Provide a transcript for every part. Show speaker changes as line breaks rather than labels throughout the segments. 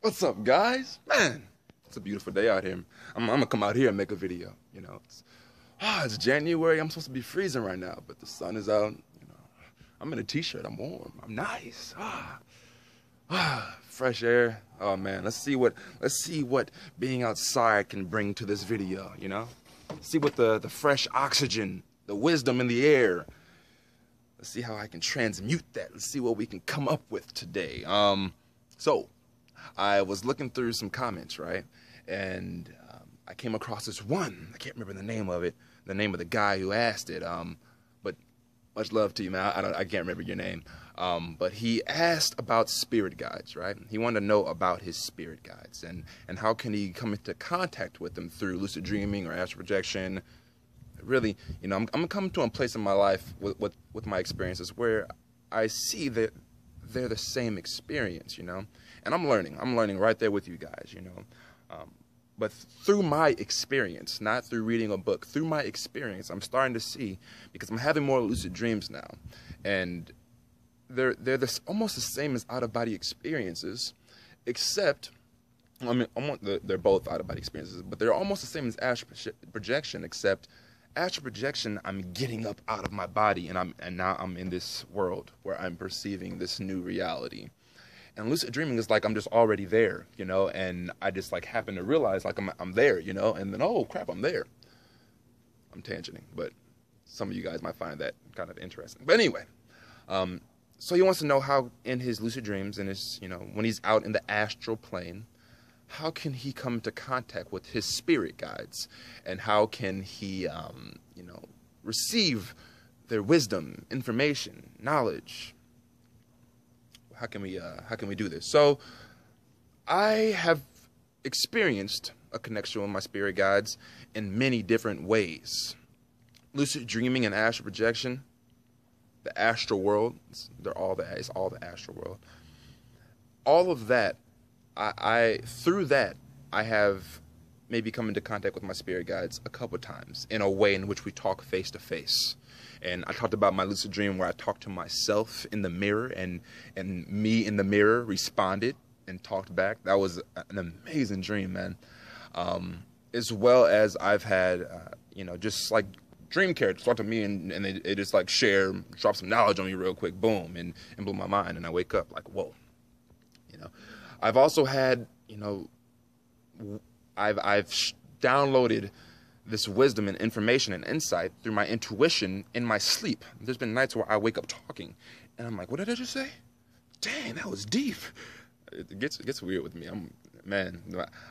What's up, guys? Man, it's a beautiful day out here. I'm gonna come out here and make a video. It's January. I'm supposed to be freezing right now, but the sun is out. I'm in a t-shirt. I'm warm. I'm nice. Fresh air. Oh man, let's see what being outside can bring to this video. See what the fresh oxygen, the wisdom in the air. Let's see how I can transmute that. Let's see what we can come up with today. So I was looking through some comments, right? And I came across this one. I can't remember the name of it, the name of the guy who asked it. But much love to you, man. I can't remember your name. But he asked about spirit guides, right? He wanted to know about his spirit guides and how can he come into contact with them through lucid dreaming or astral projection. Really, I'm coming to a place in my life with my experiences where I see that they're the same experience, and I'm learning right there with you guys, but through my experience, not through reading a book, through my experience, I'm starting to see, because I'm having more lucid dreams now, and they're almost the same as out-of-body experiences, except, they're both out-of-body experiences, but they're almost the same as astral projection, except astral projection, I'm getting up out of my body, and now I'm in this world where I'm perceiving this new reality. And lucid dreaming is like I'm just already there, and I just like happen to realize like I'm there, and then oh crap, I'm there. I'm tangenting, but some of you guys might find that kind of interesting. But anyway, so he wants to know how in his lucid dreams and his, when he's out in the astral plane, how can he come into contact with his spirit guides, and how can he, receive their wisdom, information, knowledge? How can we do this? So I have experienced a connection with my spirit guides in many different ways. Lucid dreaming and astral projection, the astral world, it's all the astral world. All of that, through that, I have maybe come into contact with my spirit guides a couple times in a way in which we talk face to face. And I talked about my lucid dream where I talked to myself in the mirror, and me in the mirror responded and talked back. That was an amazing dream, man. As well as I've had, just like dream characters talk to me and they just like drop some knowledge on me real quick, boom, and blow my mind. And I wake up like, whoa. I've also had, I've downloaded this wisdom and information and insight through my intuition in my sleep. There's been nights where I wake up talking, and I'm like, what did I just say? Dang, that was deep. It gets weird with me.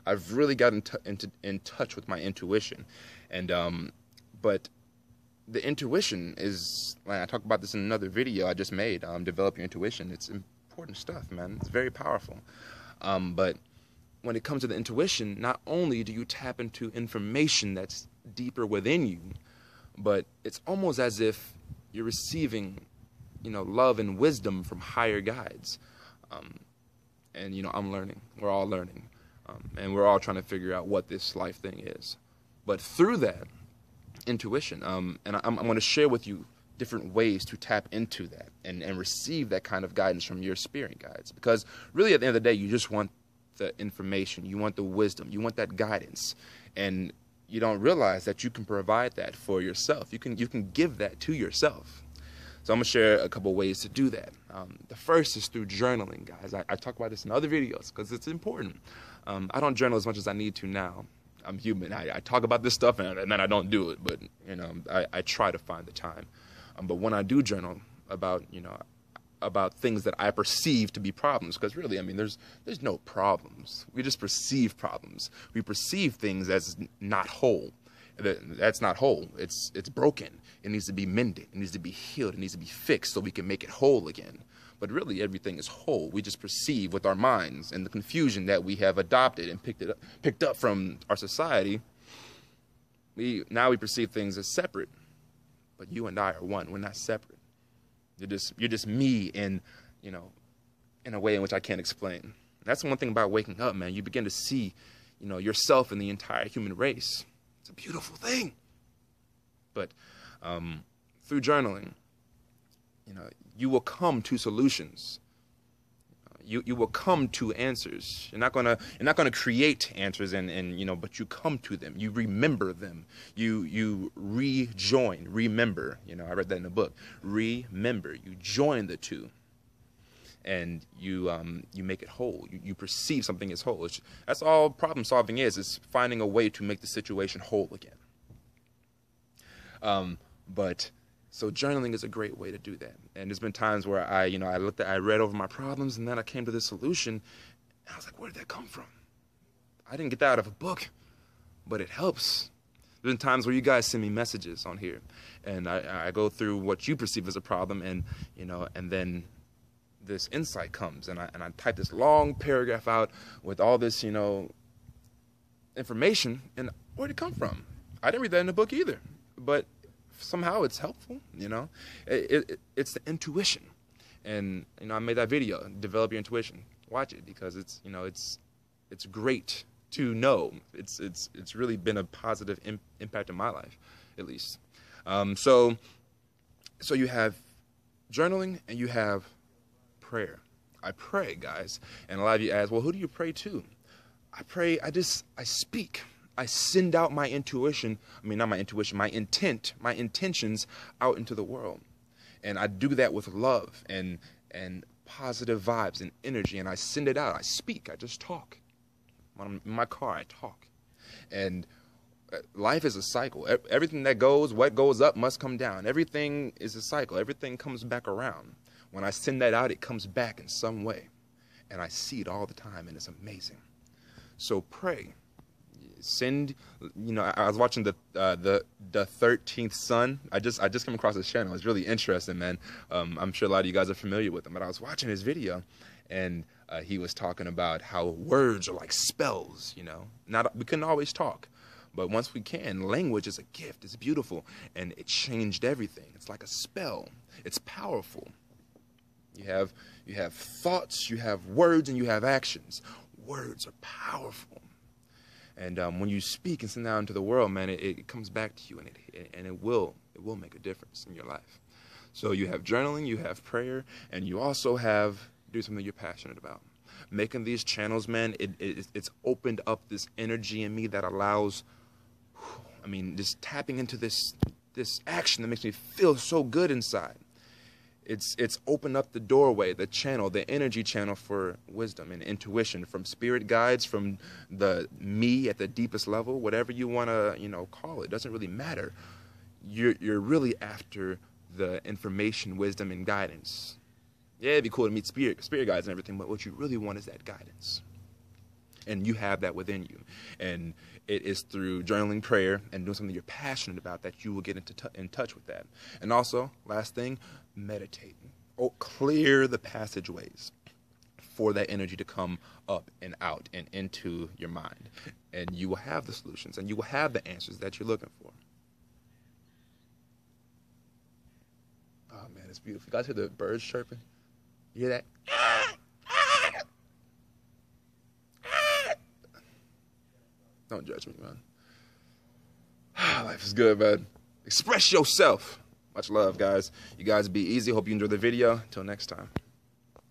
I've really gotten in touch with my intuition, and but the intuition is, I talk about this in another video I just made. Develop your intuition. It's important stuff, man. It's very powerful. But when it comes to the intuition, not only do you tap into information that's deeper within you, but it's almost as if you're receiving, love and wisdom from higher guides. And, I'm learning. We're all learning. And we're all trying to figure out what this life thing is. But through that intuition, and I'm going to share with you different ways to tap into that and receive that kind of guidance from your spirit guides. Because really at the end of the day, you just want the information, you want the wisdom, you want that guidance, and you don't realize that you can provide that for yourself. You can give that to yourself. So I'm gonna share a couple ways to do that. The first is through journaling, guys. I talk about this in other videos because it's important. I don't journal as much as I need to now. I'm human. I talk about this stuff and then I don't do it, but I try to find the time. But when I do journal about things that I perceive to be problems, because really, there's no problems. We just perceive problems. We perceive things as not whole. That's not whole. It's broken. It needs to be mended. It needs to be healed. It needs to be fixed so we can make it whole again. But really, everything is whole. We just perceive with our minds, and the confusion that we have adopted and picked up from our society. We perceive things as separate, but you and I are one. We're not separate. You're just me in a way in which I can't explain. And that's one thing about waking up, man. You begin to see, yourself in the entire human race. It's a beautiful thing. But through journaling, you will come to solutions. you will come to answers. You're not gonna create answers but you come to them. You remember them. You rejoin, remember. I read that in the book. Remember. You join the two, and you make it whole. You perceive something as whole. That's all problem solving is finding a way to make the situation whole again. So journaling is a great way to do that. And there's been times where I read over my problems, and then I came to this solution, and I was like, where did that come from? I didn't get that out of a book, but it helps. There's been times where you guys send me messages on here, and I go through what you perceive as a problem, and then this insight comes, and I type this long paragraph out with all this, information, and where'd it come from? I didn't read that in the book either, but somehow it's helpful. It's the intuition, and I made that video, develop your intuition. Watch it, because it's great to know. It's really been a positive impact in my life, at least. So you have journaling and you have prayer. I pray, guys, and a lot of you ask, well, who do you pray to? I pray. I speak. I send out my intuition. I mean, not my intuition, my intentions out into the world. And I do that with love and positive vibes and energy. And I send it out. I speak. I just talk. When I'm in my car, I talk. And life is a cycle. Everything what goes up must come down. Everything is a cycle. Everything comes back around. When I send that out, it comes back in some way. And I see it all the time, and it's amazing. So pray. I was watching the 13th Son. I just came across his channel. It's really interesting, man. I'm sure a lot of you guys are familiar with him, but I was watching his video, and he was talking about how words are like spells. We couldn't always talk, but once we can, language is a gift. It's beautiful, and it changed everything. It's like a spell. It's powerful. You have thoughts, you have words, and you have actions. Words are powerful. And when you speak and send that out into the world, man, it comes back to you, and it will make a difference in your life. So you have journaling, you have prayer, and you also have do something you're passionate about. Making these channels, man, it's opened up this energy in me that allows, just tapping into this action that makes me feel so good inside. It's opened up the doorway, the channel, the energy channel for wisdom and intuition, from spirit guides, from the me at the deepest level, whatever you want to, call it. Doesn't really matter. You're really after the information, wisdom, and guidance. Yeah, it'd be cool to meet spirit guides and everything, but what you really want is that guidance. And you have that within you. And it is through journaling, prayer, and doing something you're passionate about that you will get in touch with that. And also, last thing, meditate. Clear the passageways for that energy to come up and out and into your mind. And you will have the solutions, and you will have the answers that you're looking for. Oh, man, it's beautiful. You guys hear the birds chirping? You hear that? Don't judge me, man. Life is good, man. Express yourself. Much love, guys. You guys be easy. Hope you enjoyed the video. Until next time.